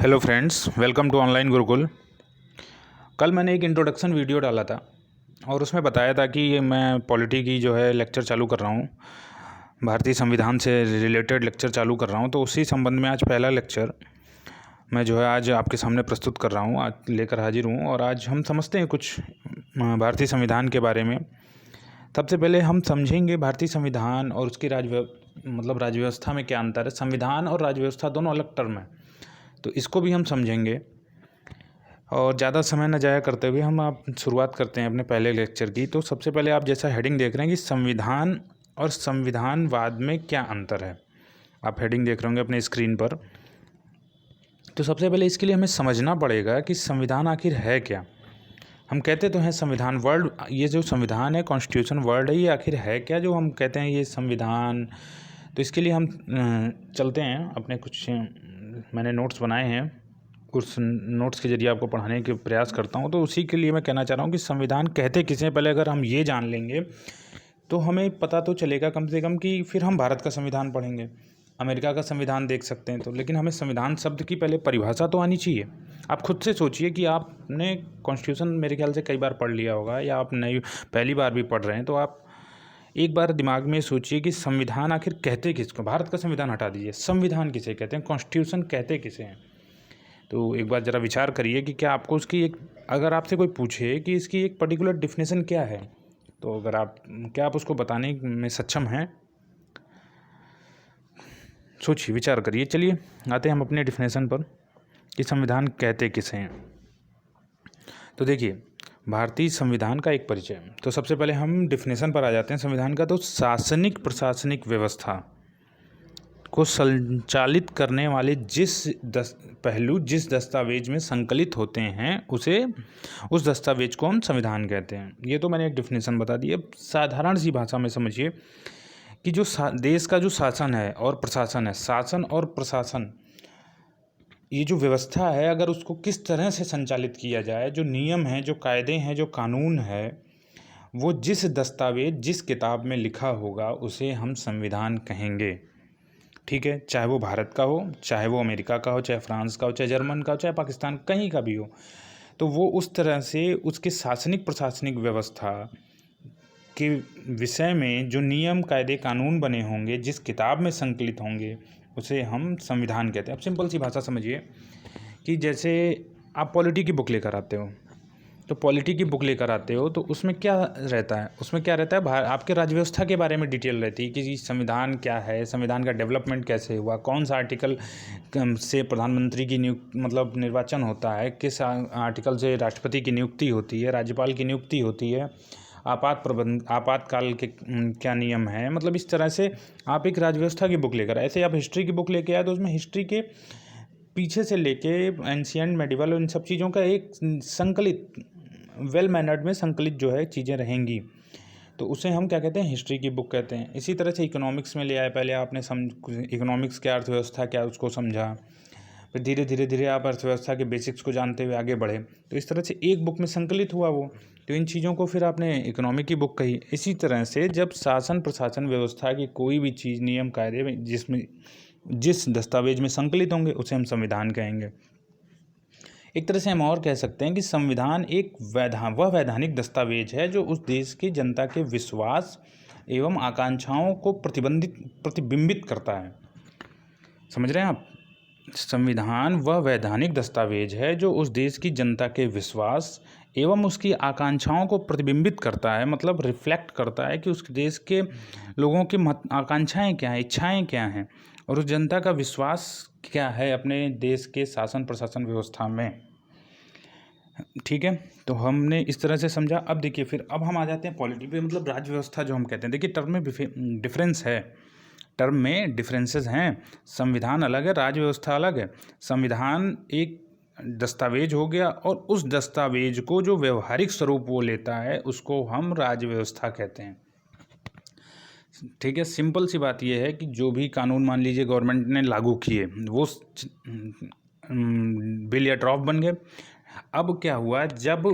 Hello friends, welcome to online Gurukul. कल मैंने एक इंट्रोडक्शन वीडियो डाला था और उसमें बताया था कि ये मैं पॉलिटी की जो है लेक्चर चालू कर रहा हूँ, भारतीय संविधान से रिलेटेड लेक्चर चालू कर रहा हूँ। तो उसी संबंध में आज पहला लेक्चर मैं जो है आज आपके सामने प्रस्तुत कर रहा हूँ, आज लेकर हाजिर हूँ। और आज हम समझते हैं कुछ भारतीय संविधान के बारे में। सबसे पहले हम समझेंगे भारतीय संविधान और उसकी राज्य व्यवस्था में क्या अंतर है। संविधान और राज्य व्यवस्था दोनों अलग टर्म है, तो इसको भी हम समझेंगे। और ज़्यादा समय न जाया करते हुए हम आप शुरुआत करते हैं अपने पहले लेक्चर की। तो सबसे पहले आप जैसा हेडिंग देख रहे हैं कि संविधान और संविधानवाद में क्या अंतर है, आप हेडिंग देख रहे होंगे अपने स्क्रीन पर। तो सबसे पहले इसके लिए हमें समझना पड़ेगा कि संविधान आखिर है क्या। हम कहते तो हैं संविधान वर्ड, ये जो संविधान है, कॉन्स्टिट्यूशन वर्ड है, ये आखिर है क्या जो हम कहते हैं ये संविधान। तो इसके लिए हम चलते हैं अपने कुछ मैंने नोट्स बनाए हैं, उस नोट्स के जरिए आपको पढ़ाने के प्रयास करता हूँ। तो उसी के लिए मैं कहना चाह रहा हूँ कि संविधान कहते किसे। पहले अगर हम ये जान लेंगे तो हमें पता तो चलेगा कम से कम कि फिर हम भारत का संविधान पढ़ेंगे, अमेरिका का संविधान देख सकते हैं। तो लेकिन हमें संविधान शब्द की पहले परिभाषा तो आनी चाहिए। आप खुद से सोचिए कि आपने कॉन्स्टिट्यूशन मेरे ख्याल से कई बार पढ़ लिया होगा, या आप नई पहली बार भी पढ़ रहे हैं। तो आप एक बार दिमाग में सोचिए कि संविधान आखिर कहते किसको। भारत का संविधान हटा दीजिए, संविधान किसे कहते हैं, कॉन्स्टिट्यूशन कहते किसे हैं। तो एक बार ज़रा विचार करिए कि क्या आपको उसकी एक, अगर आपसे कोई पूछे कि इसकी एक पर्टिकुलर डेफिनेशन क्या है, तो अगर आप उसको बताने में सक्षम हैं। सोचिए, विचार करिए। चलिए आते हैं हम अपने डेफिनेशन पर कि संविधान कहते किसे हैं। तो देखिए, भारतीय संविधान का एक परिचय। तो सबसे पहले हम डेफिनेशन पर आ जाते हैं संविधान का। तो शासनिक प्रशासनिक व्यवस्था को संचालित करने वाले जिस दस्तावेज में संकलित होते हैं उस दस्तावेज को हम संविधान कहते हैं। ये तो मैंने एक डेफिनेशन बता दी। अब साधारण सी भाषा में समझिए कि जो देश का जो शासन है और प्रशासन है, शासन और प्रशासन, ये जो व्यवस्था है, अगर उसको किस तरह से संचालित किया जाए, जो नियम है, जो कायदे हैं, जो कानून है, वो जिस दस्तावेज जिस किताब में लिखा होगा उसे हम संविधान कहेंगे। ठीक है, चाहे वो भारत का हो, चाहे वो अमेरिका का हो, चाहे फ्रांस का हो, चाहे जर्मन का हो, चाहे पाकिस्तान, कहीं का भी हो। तो वो उस तरह से उसके शासनिक प्रशासनिक व्यवस्था के विषय में जो नियम कायदे कानून बने होंगे, जिस किताब में संकलित होंगे, उसे हम संविधान कहते हैं। अब सिंपल सी भाषा समझिए कि जैसे आप पॉलिटी की बुक लेकर आते हो, तो पॉलिटी की बुक लेकर आते हो तो उसमें क्या रहता है, आपके राज्य व्यवस्था के बारे में डिटेल रहती है कि संविधान क्या है, संविधान का डेवलपमेंट कैसे हुआ, कौन सा आर्टिकल से प्रधानमंत्री की निर्वाचन होता है, किस आर्टिकल से राष्ट्रपति की नियुक्ति होती है, राज्यपाल की नियुक्ति होती है, आपातकाल के क्या नियम है। मतलब इस तरह से आप एक राज्य व्यवस्था की बुक लेकर, ऐसे आप हिस्ट्री की बुक लेके आए तो उसमें हिस्ट्री के पीछे से लेके एंशियंट मेडिवल, उन सब चीज़ों का एक संकलित वेल मैनर्ड में संकलित जो है चीज़ें रहेंगी, तो उसे हम क्या कहते हैं, हिस्ट्री की बुक कहते हैं। इसी तरह से इकोनॉमिक्स में ले आए, पहले आपने इकोनॉमिक्स क्या, अर्थव्यवस्था क्या, उसको समझा, फिर धीरे धीरे आप अर्थव्यवस्था के बेसिक्स को जानते हुए आगे बढ़े। तो इस तरह से एक बुक में संकलित हुआ वो, तो इन चीज़ों को फिर आपने इकोनॉमिक की बुक कही। इसी तरह से जब शासन प्रशासन व्यवस्था की कोई भी चीज़, नियम कायदे में जिस दस्तावेज में संकलित होंगे उसे हम संविधान कहेंगे। एक तरह से हम और कह सकते हैं कि संविधान एक वह वैधानिक दस्तावेज है जो उस देश की जनता के विश्वास एवं आकांक्षाओं को प्रतिबिंबित करता है। समझ रहे हैं आप? संविधान वह वैधानिक दस्तावेज है जो उस देश की जनता के विश्वास एवं उसकी आकांक्षाओं को प्रतिबिंबित करता है, मतलब रिफ्लेक्ट करता है कि उस देश के लोगों की आकांक्षाएं क्या हैं, इच्छाएं क्या हैं, और उस जनता का विश्वास क्या है अपने देश के शासन प्रशासन व्यवस्था में। ठीक है, तो हमने इस तरह से समझा। अब देखिए, फिर अब हम आ जाते हैं पॉलिटी पे, मतलब राज्य व्यवस्था जो हम कहते हैं। देखिए, टर्म में डिफरेंस है, टर्म में डिफरेंसेस हैं। संविधान अलग है, राज्य व्यवस्था अलग है। संविधान एक दस्तावेज हो गया, और उस दस्तावेज को जो व्यवहारिक स्वरूप वो लेता है उसको हम राज्य व्यवस्था कहते हैं। ठीक है, सिंपल सी बात यह है कि जो भी कानून मान लीजिए गवर्नमेंट ने लागू किए, वो बिल या ड्राफ्ट बन गए। अब क्या हुआ, जब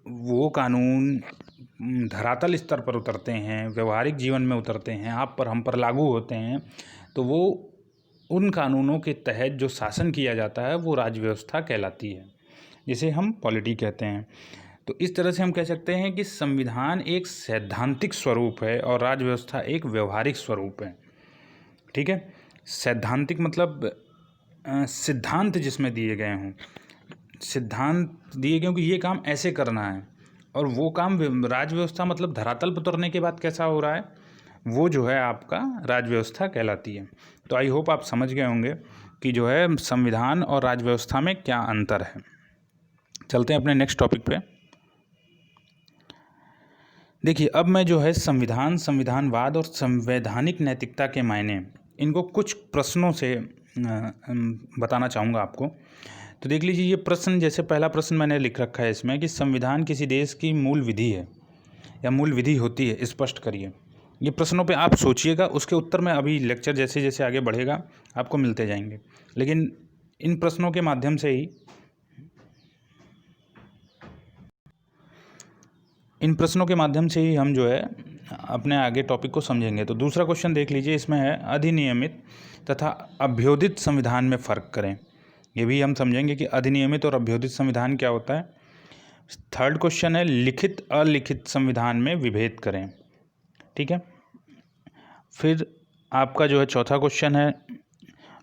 वो कानून धरातल स्तर पर उतरते हैं, व्यवहारिक जीवन में उतरते हैं, आप पर हम पर लागू होते हैं, तो वो उन कानूनों के तहत जो शासन किया जाता है वो राज्य व्यवस्था कहलाती है, जिसे हम पॉलिटी कहते हैं। तो इस तरह से हम कह सकते हैं कि संविधान एक सैद्धांतिक स्वरूप है और राज्य व्यवस्था एक व्यवहारिक स्वरूप है। ठीक है, सैद्धांतिक मतलब सिद्धांत जिसमें दिए गए हों, सिद्धांत दिए गए हों कि ये काम ऐसे करना है, और वो काम राज्य व्यवस्था मतलब धरातल पर उतरने के बाद कैसा हो रहा है, वो जो है आपका राज्य व्यवस्था कहलाती है। तो आई होप आप समझ गए होंगे कि जो है संविधान और राज्य व्यवस्था में क्या अंतर है। चलते हैं अपने नेक्स्ट टॉपिक पे। देखिए, अब मैं जो है संविधान, संविधानवाद और संवैधानिक नैतिकता के मायने, इनको कुछ प्रश्नों से बताना चाहूँगा आपको। तो देख लीजिए ये प्रश्न, जैसे पहला प्रश्न मैंने लिख रखा है इसमें कि संविधान किसी देश की मूल विधि है या मूल विधि होती है, स्पष्ट करिए। ये प्रश्नों पे आप सोचिएगा, उसके उत्तर में अभी लेक्चर जैसे जैसे आगे बढ़ेगा आपको मिलते जाएंगे, लेकिन इन प्रश्नों के माध्यम से ही हम जो है अपने आगे टॉपिक को समझेंगे। तो दूसरा क्वेश्चन देख लीजिए, इसमें है अधिनियमित तथा अभ्युदित संविधान में फ़र्क करें। ये भी हम समझेंगे कि अधिनियमित और अभ्युदित संविधान क्या होता है। थर्ड क्वेश्चन है लिखित अलिखित संविधान में विभेद करें। ठीक है, फिर आपका जो है चौथा क्वेश्चन है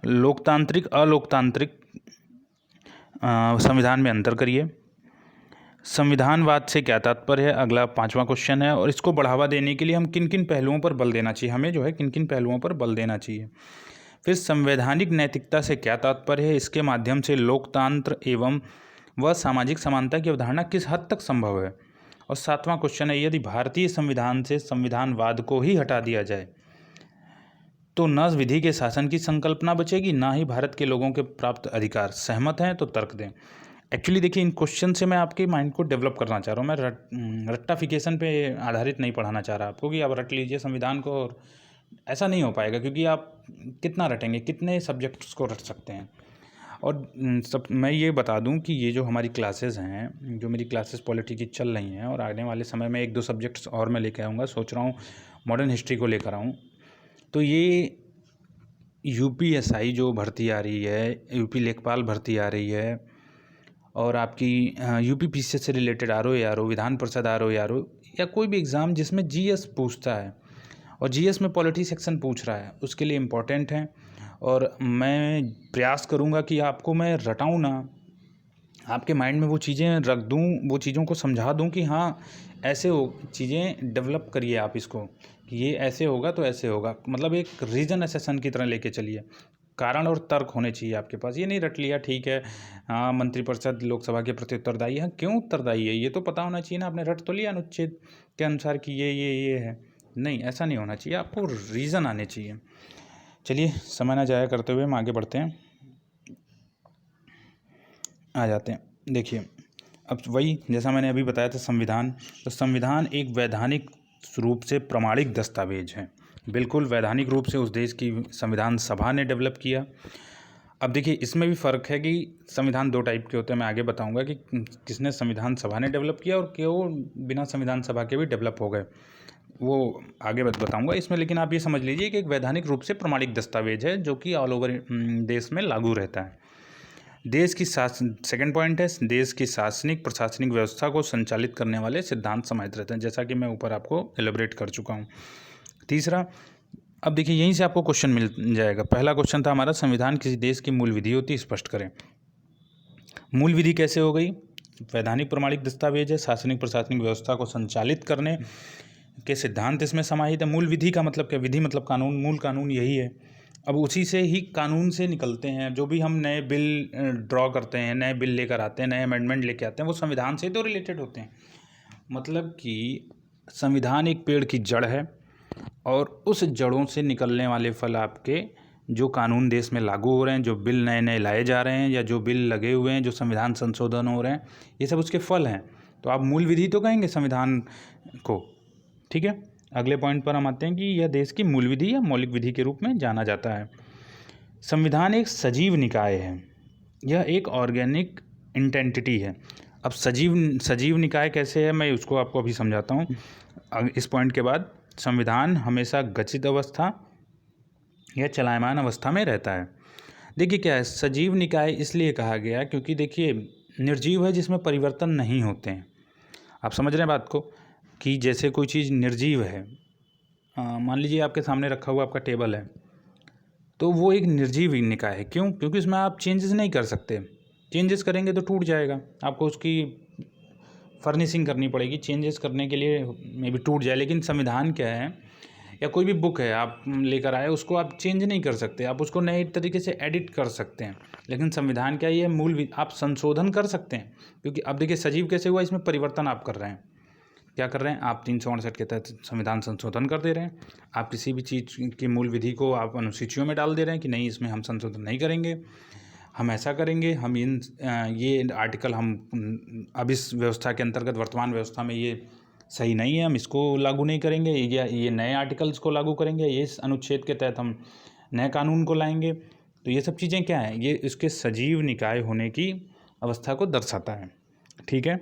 लोकतांत्रिक अलोकतांत्रिक संविधान में अंतर करिए। संविधानवाद से क्या तात्पर्य है, अगला पांचवा क्वेश्चन है, और इसको बढ़ावा देने के लिए हम किन किन पहलुओं पर बल देना चाहिए, हमें जो है किन किन पहलुओं पर बल देना चाहिए। फिर संवैधानिक नैतिकता से क्या तात्पर्य है, इसके माध्यम से लोकतंत्र एवं व सामाजिक समानता की अवधारणा किस हद तक संभव है। और सातवां क्वेश्चन है यदि भारतीय संविधान से संविधानवाद को ही हटा दिया जाए तो न विधि के शासन की संकल्पना बचेगी, ना ही भारत के लोगों के प्राप्त अधिकार। सहमत हैं तो तर्क दें। एक्चुअली देखिए, इन क्वेश्चन से मैं आपके माइंड को डेवलप करना चाह रहा हूँ। मैं रट्टाफिकेशन पे आधारित नहीं पढ़ाना चाह रहा आपको कि आप रट लीजिए संविधान को, और ऐसा नहीं हो पाएगा, क्योंकि आप कितना रटेंगे, कितने सब्जेक्ट्स को रट सकते हैं। और मैं ये बता दूं कि ये जो हमारी क्लासेस हैं, जो मेरी क्लासेस पॉलिटी की चल रही हैं, और आने वाले समय में 1-2 सब्जेक्ट्स और मैं लेके आऊँगा, सोच रहा हूँ मॉडर्न हिस्ट्री को लेकर आऊँ। तो ये यूपीएसआई जो भर्ती आ रही है, यूपी लेखपाल भर्ती आ रही है, और आपकी यूपी पीसीएस से related RO Vidhan Parishad RO या कोई भी एग्ज़ाम जिसमें जीएस पूछता है और जीएस में पॉलिटी सेक्शन पूछ रहा है, उसके लिए इम्पोर्टेंट है। और मैं प्रयास करूँगा कि आपको मैं रटाऊँ ना, आपके माइंड में वो चीज़ें रख दूँ, वो चीज़ों को समझा दूँ कि हाँ ऐसे हो, चीज़ें डेवलप करिए आप इसको कि ये ऐसे होगा तो ऐसे होगा, मतलब एक रीजन एसेसन की तरह लेके चलिए। कारण और तर्क होने चाहिए आपके पास। ये नहीं रट लिया ठीक है, हाँ मंत्रिपरिषद लोकसभा के प्रति उत्तरदायी है, क्यों उत्तरदायी है ये तो पता होना चाहिए ना। आपने रट तो लिया अनुच्छेद के अनुसार कि ये है, नहीं ऐसा नहीं होना चाहिए, आपको रीज़न आने चाहिए। चलिए समय ना जाया करते हुए हम आगे बढ़ते हैं, आ जाते हैं। देखिए, अब वही जैसा मैंने अभी बताया था संविधान, तो संविधान एक वैधानिक रूप से प्रमाणिक दस्तावेज है, बिल्कुल वैधानिक रूप से उस देश की संविधान सभा ने डेवलप किया। अब देखिए इसमें भी फ़र्क है कि संविधान 2 टाइप के होते हैं, मैं आगे बताऊंगा कि किसने संविधान सभा ने डेवलप किया और क्यों बिना संविधान सभा के भी डेवलप हो गए, वो आगे बताऊंगा इसमें। लेकिन आप ये समझ लीजिए कि एक वैधानिक रूप से प्रमाणिक दस्तावेज है जो कि ऑल ओवर देश में लागू रहता है। देश की सेकंड पॉइंट है, देश की शासनिक प्रशासनिक व्यवस्था को संचालित करने वाले सिद्धांत समाहित रहते हैं, जैसा कि मैं ऊपर आपको एलिब्रेट कर चुका हूँ। तीसरा, अब देखिए यहीं से आपको क्वेश्चन मिल जाएगा। पहला क्वेश्चन था हमारा संविधान किसी देश की मूल विधि होती है, स्पष्ट करें। मूल विधि कैसे हो गई, वैधानिक प्रमाणिक दस्तावेज है, शासनिक प्रशासनिक व्यवस्था को संचालित करने के सिद्धांत इसमें समाहित है। मूल विधि का मतलब क्या, विधि मतलब कानून, मूल कानून यही है। अब उसी से ही कानून से निकलते हैं, जो भी हम नए बिल ड्रॉ करते हैं, नए बिल लेकर आते हैं, नए अमेंडमेंट लेके आते हैं, वो संविधान से तो रिलेटेड होते हैं। मतलब कि संविधान एक पेड़ की जड़ है और उस जड़ों से निकलने वाले फल आपके जो कानून देश में लागू हो रहे हैं, जो बिल नए नए लाए जा रहे हैं, या जो बिल लगे हुए हैं, जो संविधान संशोधन हो रहे हैं, ये सब उसके फल हैं। तो आप मूल विधि तो कहेंगे संविधान को, ठीक है। अगले पॉइंट पर हम आते हैं कि यह देश की मूल विधि या मौलिक विधि के रूप में जाना जाता है। संविधान एक सजीव निकाय है, यह एक ऑर्गेनिक इंटेंटिटी है। अब सजीव निकाय कैसे है, मैं उसको आपको अभी समझाता हूँ इस पॉइंट के बाद। संविधान हमेशा गचित अवस्था या चलायमान अवस्था में रहता है। देखिए क्या है, सजीव निकाय इसलिए कहा गया क्योंकि देखिए निर्जीव है जिसमें परिवर्तन नहीं होते हैं। आप समझ रहे हैं बात को, कि जैसे कोई चीज़ निर्जीव है, मान लीजिए आपके सामने रखा हुआ आपका टेबल है, तो वो एक निर्जीव निकाय है। क्यों? क्योंकि उसमें आप चेंजेस नहीं कर सकते। चेंजेस करेंगे तो टूट जाएगा, आपको उसकी फर्निशिंग करनी पड़ेगी, चेंजेस करने के लिए मे बी टूट जाए। लेकिन संविधान क्या है, या कोई भी बुक है आप लेकर आए, उसको आप चेंज नहीं कर सकते, आप उसको नए तरीके से एडिट कर सकते हैं। लेकिन संविधान क्या है, ये आप संशोधन कर सकते हैं। क्योंकि अब देखिए सजीव कैसे हुआ, इसमें परिवर्तन आप कर रहे हैं। क्या कर रहे हैं आप, 368 के तहत संविधान संशोधन कर दे रहे हैं। आप किसी भी चीज़ की मूल विधि को आप अनुसूचियों में डाल दे रहे हैं कि नहीं, इसमें हम संशोधन नहीं करेंगे, हम ऐसा करेंगे, हम ये आर्टिकल हम अब इस व्यवस्था के अंतर्गत, वर्तमान व्यवस्था में ये सही नहीं है, हम इसको लागू नहीं करेंगे, या ये नए आर्टिकल्स को लागू करेंगे, ये इस अनुच्छेद के तहत हम नए कानून को लाएंगे। तो ये सब चीज़ें क्या हैं, ये इसके सजीव निकाय होने की अवस्था को दर्शाता है। ठीक है।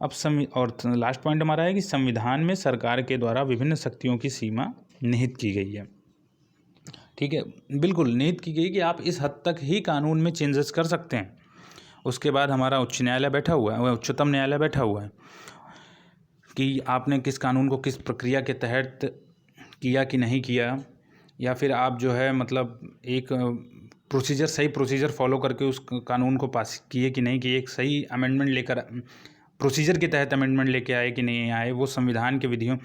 अब और लास्ट पॉइंट हमारा है कि संविधान में सरकार के द्वारा विभिन्न शक्तियों की सीमा निहित की गई है। ठीक है, बिल्कुल निहित की गई कि आप इस हद तक ही कानून में चेंजेस कर सकते हैं। उसके बाद हमारा उच्च न्यायालय बैठा हुआ है, उच्चतम न्यायालय बैठा हुआ है कि आपने किस कानून को किस प्रक्रिया के तहत किया कि नहीं किया, या फिर आप जो है मतलब एक प्रोसीजर, सही प्रोसीजर फॉलो करके उस कानून को पास किए कि नहीं किए, एक सही अमेंडमेंट लेकर प्रोसीजर के तहत अमेंडमेंट लेके आए कि नहीं आए, वो संविधान के विधियों,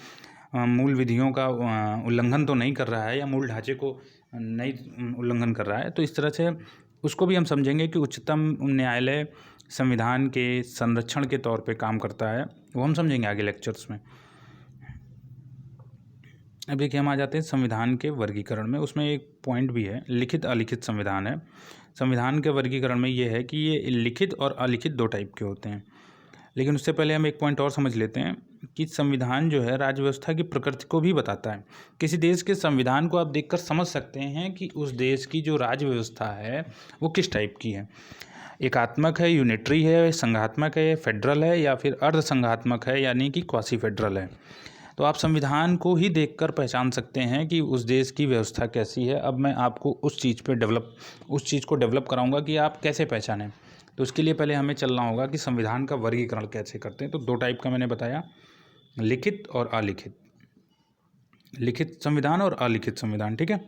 मूल विधियों का उल्लंघन तो नहीं कर रहा है, या मूल ढांचे को नहीं उल्लंघन कर रहा है। तो इस तरह से उसको भी हम समझेंगे कि उच्चतम न्यायालय संविधान के संरक्षण के तौर पे काम करता है, वो हम समझेंगे आगे लेक्चर्स में। अब देखिए हम आ जाते हैं संविधान के वर्गीकरण में। उसमें एक पॉइंट भी है, लिखित अलिखित संविधान है। संविधान के वर्गीकरण में ये है कि ये लिखित और अलिखित दो टाइप के होते हैं। लेकिन उससे पहले हम एक पॉइंट और समझ लेते हैं कि संविधान जो है राज्य व्यवस्था की प्रकृति को भी बताता है। किसी देश के संविधान को आप देखकर समझ सकते हैं कि उस देश की जो राज्य व्यवस्था है वो किस टाइप की है। एकात्मक है, यूनिटरी है, संघात्मक है, फेडरल है, या फिर अर्ध संघात्मक है यानी कि क्वासी फेडरल है। तो आप संविधान को ही देखकर पहचान सकते हैं कि उस देश की व्यवस्था कैसी है। अब मैं आपको उस चीज़ को डेवलप कराऊंगा कि आप कैसे पहचानें। तो उसके लिए पहले हमें चलना होगा कि संविधान का वर्गीकरण कैसे करते हैं। तो दो टाइप का मैंने बताया, लिखित और अलिखित, लिखित संविधान और अलिखित संविधान। ठीक है,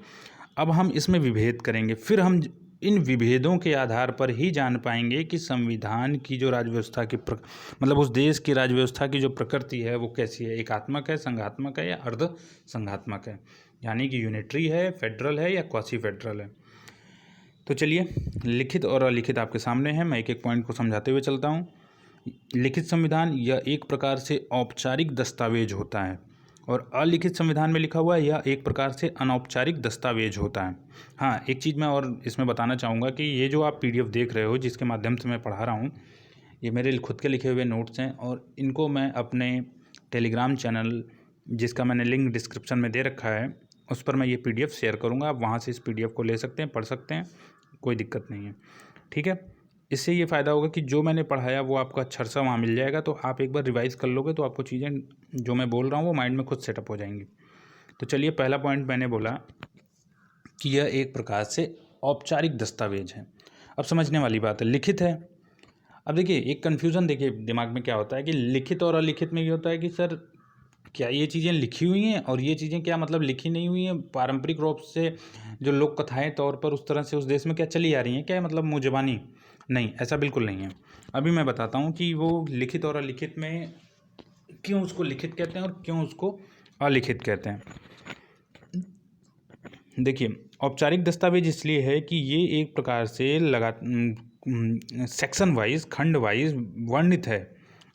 अब हम इसमें विभेद करेंगे, फिर हम इन विभेदों के आधार पर ही जान पाएंगे कि संविधान की जो राज्य व्यवस्था की मतलब उस देश की राज्य व्यवस्था की जो प्रकृति है वो कैसी है, एकात्मक है, संघात्मक है, या अर्ध संघात्मक है, यानी कि यूनिटरी है, फेडरल है, या क्वासी फेडरल है। तो चलिए लिखित और अलिखित आपके सामने है, मैं एक एक पॉइंट को समझाते हुए चलता हूँ। लिखित संविधान यह एक प्रकार से औपचारिक दस्तावेज होता है, और अलिखित संविधान में लिखा हुआ है यह एक प्रकार से अनौपचारिक दस्तावेज होता है। हाँ, एक चीज़ मैं और इसमें बताना चाहूँगा कि ये जो आप PDF देख रहे हो, जिसके माध्यम से मैं पढ़ा रहा हूँ, ये मेरे खुद के लिखे हुए नोट्स हैं, और इनको मैं अपने टेलीग्राम चैनल, जिसका मैंने लिंक डिस्क्रिप्शन में दे रखा है, उस पर मैं ये PDF शेयर करूँगा। आप वहाँ से इस PDF को ले सकते हैं, पढ़ सकते हैं, कोई दिक्कत नहीं है। ठीक है, इससे ये फ़ायदा होगा कि जो मैंने पढ़ाया वो आपको अक्षर सा वहाँ मिल जाएगा, तो आप एक बार रिवाइज़ कर लोगे तो आपको चीज़ें जो मैं बोल रहा हूँ वो माइंड में खुद सेटअप हो जाएंगी। तो चलिए, पहला पॉइंट मैंने बोला कि यह एक प्रकार से औपचारिक दस्तावेज है। अब समझने वाली बात है, लिखित है। अब देखिए एक कन्फ्यूज़न देखिए दिमाग में क्या होता है कि लिखित और अलिखित में ये होता है कि सर क्या ये चीज़ें लिखी हुई हैं, और ये चीज़ें क्या मतलब लिखी नहीं हुई हैं, पारंपरिक रूप से जो लोक कथाएं तौर पर उस तरह से उस देश में क्या चली आ रही हैं, क्या मतलब मुँह ज़बानी? नहीं, ऐसा बिल्कुल नहीं है। अभी मैं बताता हूँ कि वो लिखित और अलिखित में क्यों उसको लिखित कहते हैं और क्यों उसको अलिखित कहते हैं। देखिए, औपचारिक दस्तावेज इसलिए है कि ये एक प्रकार से सेक्शन वाइज, खंड वाइज वर्णित है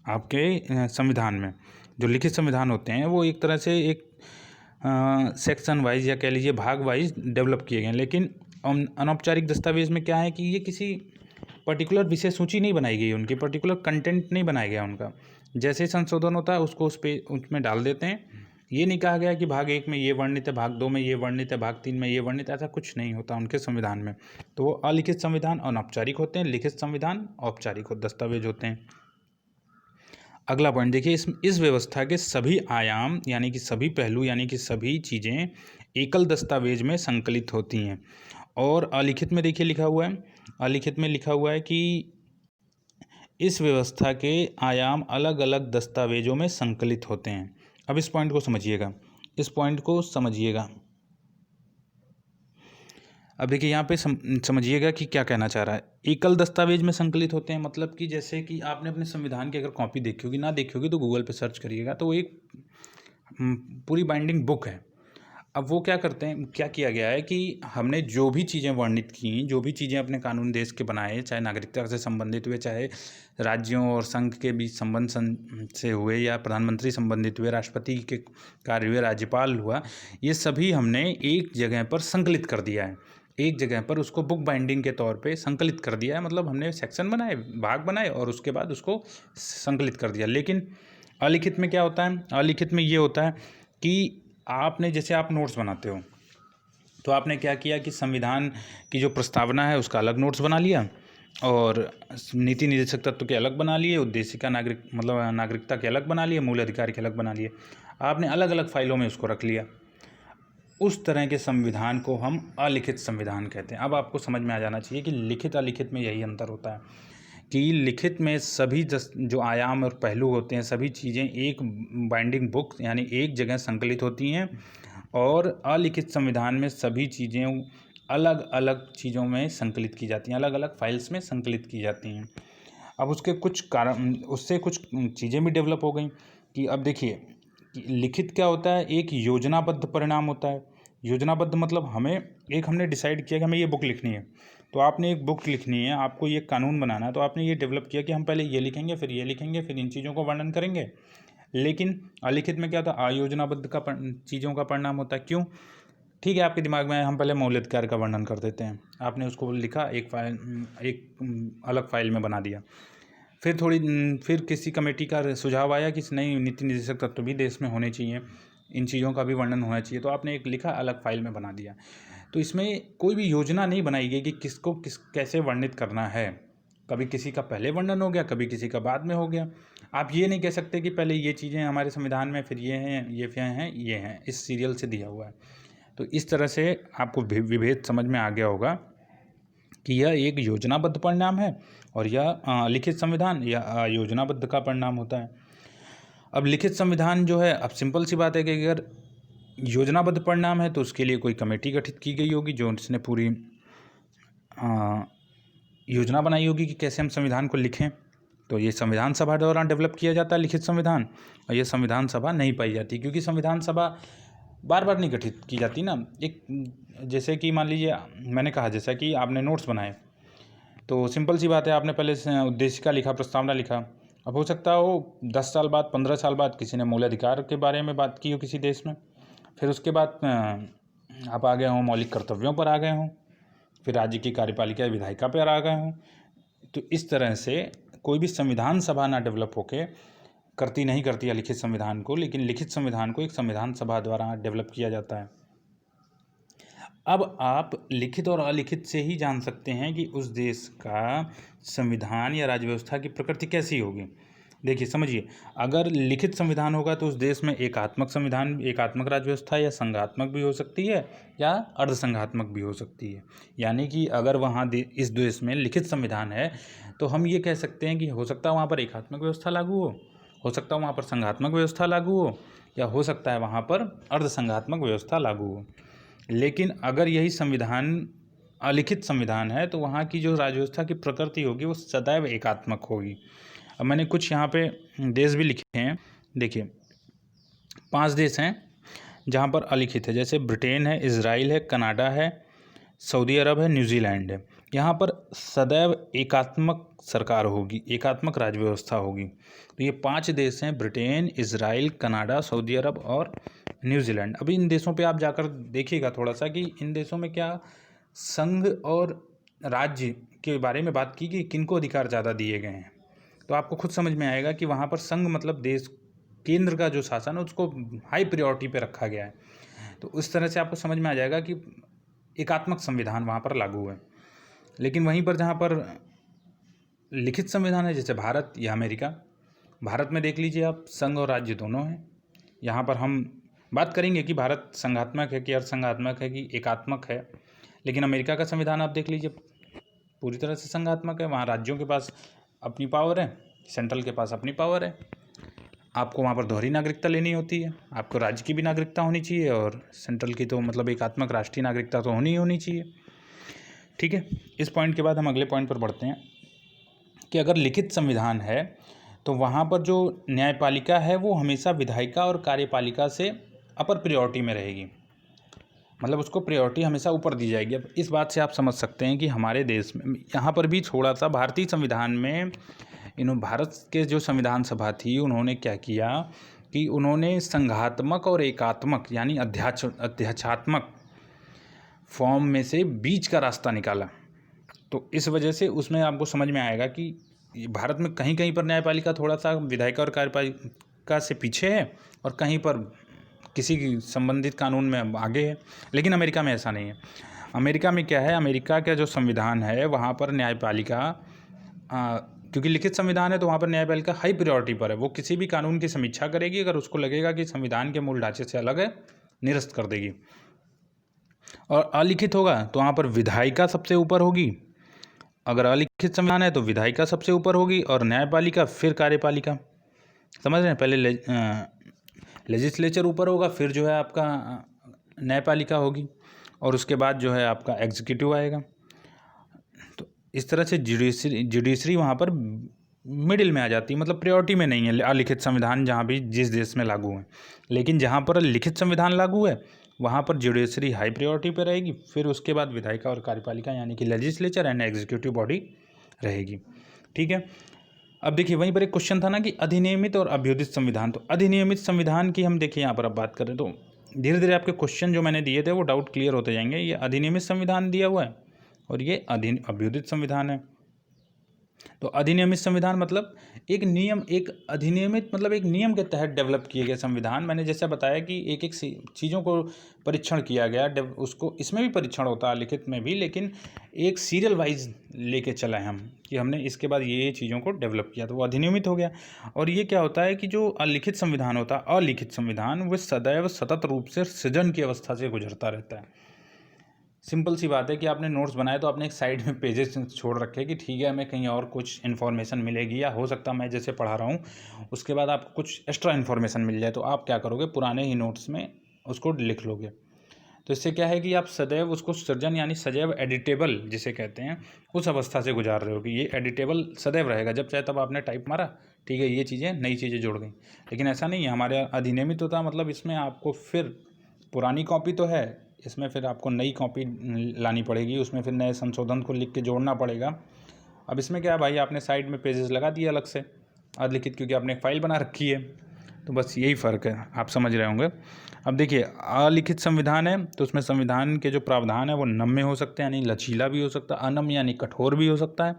आपके संविधान में। जो लिखित संविधान होते हैं वो एक तरह से एक सेक्शन वाइज, या कह लीजिए भाग वाइज डेवलप किए गए हैं। लेकिन अनौपचारिक दस्तावेज में क्या है कि ये किसी पर्टिकुलर विषय सूची नहीं बनाई गई, उनकी पर्टिकुलर कंटेंट नहीं बनाया गया उनका। जैसे संशोधन होता है उसको उसमें डाल देते हैं। ये नहीं कहा गया कि भाग 1 में ये वर्णित है, भाग 2 में ये वर्णित है, भाग 3 में ये वर्णित है, ऐसा कुछ नहीं होता उनके संविधान में। तो वो अलिखित संविधान अनौपचारिक होते हैं, लिखित संविधान औपचारिक दस्तावेज होते हैं। अगला पॉइंट देखिए, इस व्यवस्था के सभी आयाम यानी कि सभी पहलू यानी कि सभी चीज़ें एकल दस्तावेज में संकलित होती हैं, और अलिखित में देखिए लिखा हुआ है, अलिखित में लिखा हुआ है कि इस व्यवस्था के आयाम अलग अलग दस्तावेजों में संकलित होते हैं। अब इस पॉइंट को समझिएगा, इस पॉइंट को समझिएगा। अब देखिए यहाँ पे समझिएगा कि क्या कहना चाह रहा है। एकल दस्तावेज में संकलित होते हैं, मतलब कि जैसे कि आपने अपने संविधान की अगर कॉपी देखी होगी, ना देखी होगी तो गूगल पे सर्च करिएगा, तो वो एक पूरी बाइंडिंग बुक है। अब वो क्या करते हैं, क्या किया गया है कि हमने जो भी चीज़ें वर्णित की, जो भी चीज़ें अपने कानून देश के बनाए, चाहे नागरिकता से संबंधित हुए, चाहे राज्यों और संघ के बीच संबंध से हुए, या प्रधानमंत्री संबंधित हुए, राष्ट्रपति के कार्य हुए, राज्यपाल हुआ, ये सभी हमने एक जगह पर संकलित कर दिया है। एक जगह पर उसको बुक बाइंडिंग के तौर पे संकलित कर दिया है, मतलब हमने सेक्शन बनाए, भाग बनाए और उसके बाद उसको संकलित कर दिया। लेकिन अलिखित में क्या होता है, अलिखित में ये होता है कि आपने, जैसे आप नोट्स बनाते हो, तो आपने क्या किया कि संविधान की जो प्रस्तावना है उसका अलग नोट्स बना लिया, और नीति निर्देशक तत्व के अलग बना लिए, उद्देशिका नागरिकता के अलग बना लिए, मूल अधिकार के अलग बना लिए। आपने अलग अलग फाइलों में उसको रख लिया। उस तरह के संविधान को हम अलिखित संविधान कहते हैं। अब आपको समझ में आ जाना चाहिए कि लिखित अलिखित में यही अंतर होता है कि लिखित में सभी जो आयाम और पहलू होते हैं, सभी चीज़ें एक बाइंडिंग बुक यानी एक जगह संकलित होती हैं, और अलिखित संविधान में सभी चीज़ें अलग अलग चीज़ों में संकलित की जाती हैं, अलग अलग फाइल्स में संकलित की जाती हैं। अब उसके कुछ कारण, उससे कुछ चीज़ें भी डेवलप हो गई कि अब देखिए कि लिखित क्या होता है, एक योजनाबद्ध परिणाम होता है। योजनाबद्ध मतलब हमने डिसाइड किया कि हमें ये बुक लिखनी है, तो आपने एक बुक लिखनी है, आपको ये कानून बनाना है, तो आपने ये डेवलप किया कि हम पहले ये लिखेंगे, फिर ये लिखेंगे, फिर इन चीज़ों को वर्णन करेंगे। लेकिन अलिखित में क्या होता है, अयोजनाबद्ध का चीज़ों का परिणाम होता है। क्यों? ठीक है, आपके दिमाग में हम पहले मौलिक अधिकार का वर्णन कर देते हैं, आपने उसको लिखा, एक अलग फाइल में बना दिया। फिर किसी कमेटी का सुझाव आया कि नहीं, नीति निर्देशक तत्व भी देश में होने चाहिए, इन चीज़ों का भी वर्णन होना चाहिए, तो आपने एक लिखा, अलग फाइल में बना दिया। तो इसमें कोई भी योजना नहीं बनाई गई कि किसको कैसे वर्णित करना है। कभी किसी का पहले वर्णन हो गया, कभी किसी का बाद में हो गया। आप ये नहीं कह सकते कि पहले ये चीज़ें हमारे संविधान में, फिर ये हैं, ये हैं, इस सीरियल से दिया हुआ है। तो इस तरह से आपको विभेद समझ में आ गया होगा कि यह एक योजनाबद्ध परिणाम है और यह लिखित संविधान या योजनाबद्ध का परिणाम होता है। अब लिखित संविधान जो है, अब सिंपल सी बात है कि अगर योजनाबद्ध परिणाम है तो उसके लिए कोई कमेटी गठित की गई होगी जो इसने पूरी योजना बनाई होगी कि कैसे हम संविधान को लिखें। तो ये संविधान सभा द्वारा डेवलप किया जाता है लिखित संविधान, और ये संविधान सभा नहीं पाई जाती, क्योंकि संविधान सभा बार बार नहीं गठित की जाती ना। एक जैसे कि मान लीजिए मैंने कहा, जैसा कि आपने नोट्स बनाए, तो सिंपल सी बात है, आपने पहले उद्देशिका लिखा, प्रस्तावना लिखा। अब हो सकता हो 10 साल बाद, 15 साल बाद किसी ने मूल अधिकार के बारे में बात की हो किसी देश में, फिर उसके बाद आप आ गए हों मौलिक कर्तव्यों पर आ गए हों, फिर राज्य की कार्यपालिका विधायिका पर आ गए हों। तो इस तरह से कोई भी संविधान सभा ना डेवलप होके नहीं करती है लिखित संविधान को, लेकिन लिखित संविधान को एक संविधान सभा द्वारा डेवलप किया जाता है। अब आप लिखित और अलिखित से ही जान सकते हैं कि उस देश का संविधान या राज्य व्यवस्था की प्रकृति कैसी होगी। देखिए समझिए, अगर लिखित संविधान होगा तो उस देश में एकात्मक संविधान, एकात्मक राज्य व्यवस्था या संघात्मक भी हो सकती है या अर्धसंघात्मक भी हो सकती है। यानी कि अगर वहाँ इस देश में लिखित संविधान है तो हम ये कह सकते हैं कि हो सकता है वहाँ पर एकात्मक व्यवस्था लागू हो सकता है वहाँ पर संघात्मक व्यवस्था लागू हो, या हो सकता है वहाँ पर अर्धसंघात्मक व्यवस्था लागू हो। लेकिन अगर यही संविधान अलिखित संविधान है तो वहाँ की जो राज्य व्यवस्था की प्रकृति होगी वो सदैव एकात्मक होगी। अब मैंने कुछ यहाँ पे देश भी लिखे हैं, देखिए 5 देश हैं जहाँ पर अलिखित है, जैसे ब्रिटेन है, इजराइल है, कनाडा है, सऊदी अरब है, न्यूजीलैंड है। यहाँ पर सदैव एकात्मक सरकार होगी, एकात्मक राज्य व्यवस्था होगी। तो ये 5 देश हैं, ब्रिटेन, इजराइल, कनाडा, सऊदी अरब और न्यूजीलैंड। अभी इन देशों पे आप जाकर देखिएगा थोड़ा सा कि इन देशों में क्या संघ और राज्य के बारे में बात की कि किनको अधिकार ज़्यादा दिए गए हैं, तो आपको खुद समझ में आएगा कि वहाँ पर संघ मतलब देश, केंद्र का जो शासन है उसको हाई प्रायोरिटी पे रखा गया है। तो उस तरह से आपको समझ में आ जाएगा कि एकात्मक संविधान वहाँ पर लागू है। लेकिन वहीं पर जहाँ पर लिखित संविधान है, जैसे भारत या अमेरिका, भारत में देख लीजिए आप, संघ और राज्य दोनों हैं। यहाँ पर हम बात करेंगे कि भारत संघात्मक है कि अर्धसंघात्मक है कि एकात्मक है, लेकिन अमेरिका का संविधान आप देख लीजिए, पूरी तरह से संघात्मक है। वहाँ राज्यों के पास अपनी पावर है, सेंट्रल के पास अपनी पावर है। आपको वहाँ पर दोहरी नागरिकता लेनी होती है, आपको राज्य की भी नागरिकता होनी चाहिए और सेंट्रल की तो मतलब एकात्मक राष्ट्रीय नागरिकता तो होनी ही होनी चाहिए। ठीक है, इस पॉइंट के बाद हम अगले पॉइंट पर बढ़ते हैं कि अगर लिखित संविधान है तो वहाँ पर जो न्यायपालिका है वो हमेशा विधायिका और कार्यपालिका से अपर प्रायोरिटी में रहेगी, मतलब उसको प्रायोरिटी हमेशा ऊपर दी जाएगी। अब इस बात से आप समझ सकते हैं कि हमारे देश में यहाँ पर भी थोड़ा सा भारतीय संविधान में भारत के जो संविधान सभा थी उन्होंने क्या किया कि उन्होंने संघात्मक और एकात्मक यानी अध्याचात्मक फॉर्म में से बीच का रास्ता निकाला। तो इस वजह से उसमें आपको समझ में आएगा कि भारत में कहीं कहीं पर न्यायपालिका थोड़ा सा विधायिका और कार्यपालिका से पीछे है और कहीं पर किसी संबंधित कानून में आगे है, लेकिन अमेरिका में ऐसा नहीं है। अमेरिका में क्या है, अमेरिका का जो संविधान है वहाँ पर न्यायपालिका क्योंकि लिखित संविधान है तो वहाँ पर न्यायपालिका हाई प्रायोरिटी पर है। वो किसी भी कानून की समीक्षा करेगी, अगर उसको लगेगा कि संविधान के मूल ढांचे से अलग है निरस्त कर देगी। और अलिखित होगा तो वहाँ पर विधायिका सबसे ऊपर होगी। अगर अलिखित संविधान है तो विधायिका सबसे ऊपर होगी और न्यायपालिका फिर कार्यपालिका। समझ रहे हैं, पहले लेजिस्लेचर ऊपर होगा, फिर जो है आपका न्यायपालिका होगी और उसके बाद जो है आपका एग्जीक्यूटिव आएगा। तो इस तरह से जुडिशरी वहाँ पर मिडिल में आ जाती है, मतलब प्रायोरिटी में नहीं है अलिखित संविधान जहाँ भी जिस देश में लागू है। लेकिन जहाँ पर लिखित संविधान लागू है वहाँ पर जुडिशरी हाई प्रायोरिटी पे रहेगी, फिर उसके बाद विधायिका और कार्यपालिका यानी कि लेजिस्लेचर एंड एग्जीक्यूटिव बॉडी रहेगी। ठीक है, अब देखिए वहीं पर एक क्वेश्चन था ना कि अधिनियमित और अभ्युदित संविधान। तो अधिनियमित संविधान की हम देखिए यहाँ पर अब बात करें तो धीरे धीरे आपके क्वेश्चन जो मैंने दिए थे वो डाउट क्लियर होते जाएंगे। ये अधिनियमित संविधान दिया हुआ है और ये अभ्युदित संविधान है। तो अधिनियमित संविधान मतलब एक नियम, एक अधिनियमित मतलब एक नियम के तहत डेवलप किए गए संविधान। मैंने जैसे बताया कि एक एक चीज़ों को परीक्षण किया गया, उसको इसमें भी परीक्षण होता है लिखित में भी, लेकिन एक सीरियल वाइज लेके चला है हम कि हमने इसके बाद ये चीज़ों को डेवलप किया तो वो अधिनियमित हो गया। और ये क्या होता है कि जो अलिखित संविधान होता है, अलिखित संविधान, वह सदैव सतत रूप से सृजन की अवस्था से गुजरता रहता है। सिंपल सी बात है कि आपने नोट्स बनाए तो आपने एक साइड में पेजेस छोड़ रखे कि ठीक है हमें कहीं और कुछ इन्फॉर्मेशन मिलेगी, या हो सकता है मैं जैसे पढ़ा रहा हूँ उसके बाद आपको कुछ एक्स्ट्रा इन्फॉर्मेशन मिल जाए, तो आप क्या करोगे पुराने ही नोट्स में उसको लिख लोगे। तो इससे क्या है कि आप सदैव उसको सृजन यानी सदैव एडिटेबल जिसे कहते हैं उस अवस्था से गुजार रहे हो कि ये एडिटेबल सदैव रहेगा, जब चाहे तब आपने टाइप मारा, ठीक है ये चीज़ें नई चीज़ें जुड़ गई। लेकिन ऐसा नहीं है, हमारे अधिनियमित होता मतलब इसमें आपको फिर पुरानी कॉपी तो है, इसमें फिर आपको नई कॉपी लानी पड़ेगी, उसमें फिर नए संशोधन को लिख के जोड़ना पड़ेगा। अब इसमें क्या है भाई, आपने साइड में पेजेस लगा दिए अलग से अलिखित, क्योंकि आपने एक फाइल बना रखी है, तो बस यही फ़र्क है, आप समझ रहे होंगे। अब देखिए अलिखित संविधान है तो उसमें संविधान के जो प्रावधान है वो नम्य हो सकते हैं यानी लचीला भी हो सकता है, अनम्य यानी कठोर भी हो सकता है,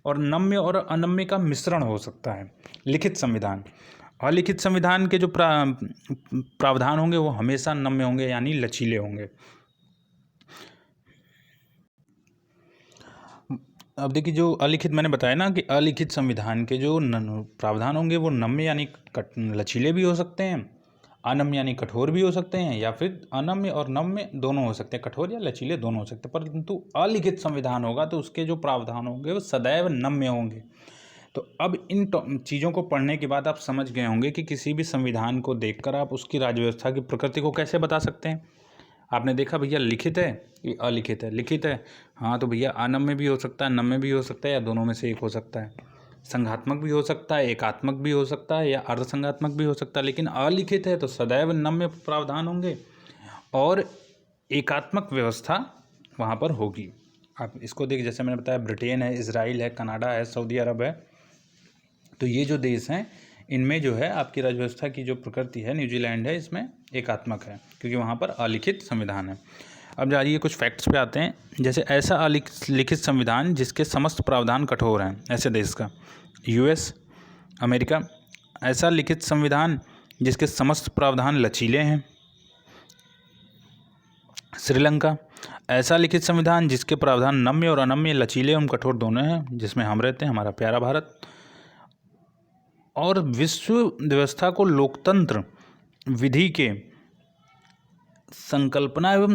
और नम्य और अनम्य का मिश्रण हो सकता है लिखित संविधान। अलिखित संविधान के जो प्रावधान होंगे वो हमेशा नम्य होंगे यानी लचीले होंगे। अब देखिए जो अलिखित मैंने बताया ना कि अलिखित संविधान के जो प्रावधान होंगे वो नम्य यानी लचीले भी हो सकते हैं, अनम्य यानी कठोर भी हो सकते हैं, या फिर अनम्य और नम्य दोनों हो सकते हैं, कठोर या लचीले दोनों हो सकते हैं। परंतु अलिखित संविधान होगा तो उसके जो प्रावधान होंगे वो सदैव नम्य होंगे। तो अब इन चीज़ों को पढ़ने के बाद आप समझ गए होंगे कि किसी भी संविधान को देखकर आप उसकी राज्य व्यवस्था की प्रकृति को कैसे बता सकते हैं। आपने देखा भैया लिखित है कि अलिखित है, लिखित है हाँ तो भैया अनम्य भी हो सकता है, नम्य भी हो सकता है, या दोनों में से एक हो सकता है, संघात्मक भी हो सकता है, एकात्मक भी हो सकता है, या अर्धसंघात्मक भी हो सकता है। लेकिन अलिखित है तो सदैव नम्य प्रावधान होंगे और एकात्मक व्यवस्था वहाँ पर होगी। आप इसको देख, जैसे मैंने बताया ब्रिटेन है, इजराइल है, कनाडा है, सऊदी अरब है, तो ये जो देश हैं इनमें जो है आपकी राज्य व्यवस्था की जो प्रकृति है, न्यूजीलैंड है इसमें एकात्मक है क्योंकि वहाँ पर अलिखित संविधान है। अब जाइए कुछ फैक्ट्स पे आते हैं, जैसे ऐसा अलिखित संविधान जिसके समस्त प्रावधान कठोर हैं, ऐसे देश का यूएस, अमेरिका। ऐसा लिखित संविधान जिसके समस्त प्रावधान लचीले हैं, श्रीलंका। ऐसा लिखित संविधान जिसके प्रावधान नम्य और अनम्य, लचीले एवं कठोर दोनों हैं, जिसमें हम रहते हैं, हमारा प्यारा भारत। और विश्व व्यवस्था को लोकतंत्र विधि के संकल्पना एवं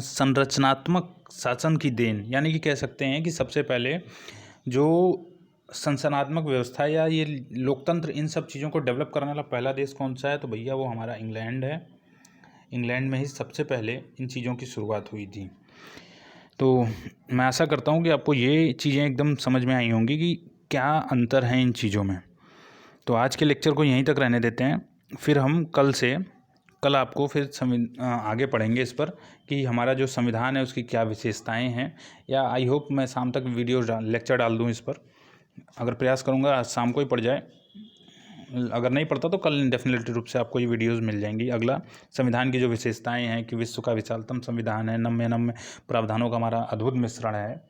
संरचनात्मक शासन की देन, यानी कि कह सकते हैं कि सबसे पहले जो संसदनात्मक व्यवस्था या ये लोकतंत्र, इन सब चीज़ों को डेवलप करने वाला पहला देश कौन सा है, तो भैया वो हमारा इंग्लैंड है। इंग्लैंड में ही सबसे पहले इन चीज़ों की शुरुआत हुई थी। तो मैं आशा करता हूँ कि आपको ये चीज़ें एकदम समझ में आई होंगी कि क्या अंतर है इन चीज़ों में। तो आज के लेक्चर को यहीं तक रहने देते हैं, फिर हम कल आपको फिर आगे पढ़ेंगे इस पर कि हमारा जो संविधान है उसकी क्या विशेषताएं हैं, या आई होप मैं शाम तक लेक्चर डाल दूं इस पर। अगर प्रयास करूंगा आज शाम को ही पड़ जाए, अगर नहीं पड़ता तो कल डेफिनेटली रूप से आपको ये वीडियोस मिल जाएंगी। अगला संविधान की जो विशेषताएं हैं कि विश्व का विशालतम संविधान है, नम्य प्रावधानों का हमारा अद्भुत मिश्रण है।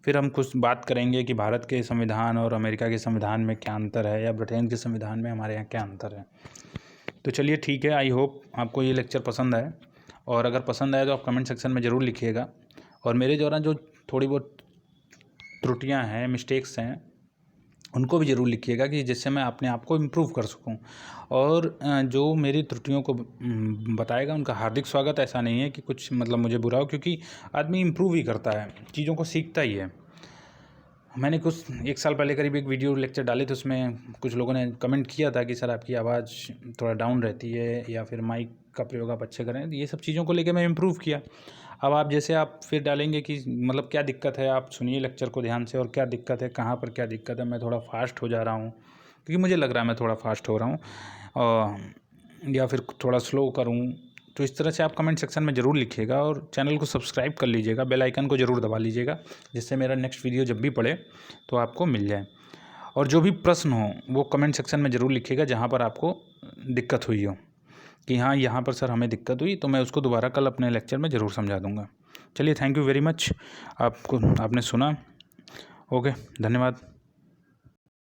फिर हम कुछ बात करेंगे कि भारत के संविधान और अमेरिका के संविधान में क्या अंतर है, या ब्रिटेन के संविधान में हमारे यहाँ क्या अंतर है। तो चलिए ठीक है, आई होप आपको ये लेक्चर पसंद आए, और अगर पसंद आए तो आप कमेंट सेक्शन में ज़रूर लिखिएगा। और मेरे द्वारा जो थोड़ी बहुत त्रुटियां हैं, मिस्टेक्स हैं, उनको भी ज़रूर लिखिएगा कि जिससे मैं अपने आप को इम्प्रूव कर सकूं। और जो मेरी त्रुटियों को बताएगा उनका हार्दिक स्वागत। ऐसा नहीं है कि कुछ मतलब मुझे बुरा हो, क्योंकि आदमी इम्प्रूव ही करता है, चीज़ों को सीखता ही है। मैंने कुछ 1 साल पहले करीब एक वीडियो लेक्चर डाले थे, उसमें कुछ लोगों ने कमेंट किया था कि सर आपकी आवाज़ थोड़ा डाउन रहती है, या फिर माइक का प्रयोग आप अच्छे करें। ये सब चीज़ों को लेकर मैं इम्प्रूव किया। अब आप फिर डालेंगे कि मतलब क्या दिक्कत है, आप सुनिए लेक्चर को ध्यान से, और क्या दिक्कत है, कहाँ पर क्या दिक्कत है। मैं थोड़ा फास्ट हो जा रहा हूँ, क्योंकि मुझे लग रहा है मैं थोड़ा फास्ट हो रहा हूँ, या फिर थोड़ा स्लो करूँ। तो इस तरह से आप कमेंट सेक्शन में ज़रूर लिखिएगा, और चैनल को सब्सक्राइब कर लीजिएगा, बेल आइकन को ज़रूर दबा लीजिएगा, जिससे मेरा नेक्स्ट वीडियो जब भी पड़े तो आपको मिल जाए। और जो भी प्रश्न हो वो कमेंट सेक्शन में ज़रूर लिखिएगा, जहाँ पर आपको दिक्कत हुई हो कि हाँ यहाँ पर सर हमें दिक्कत हुई, तो मैं उसको दोबारा कल अपने लेक्चर में ज़रूर समझा दूँगा। चलिए, थैंक यू वेरी मच। आपने सुना। ओके, धन्यवाद।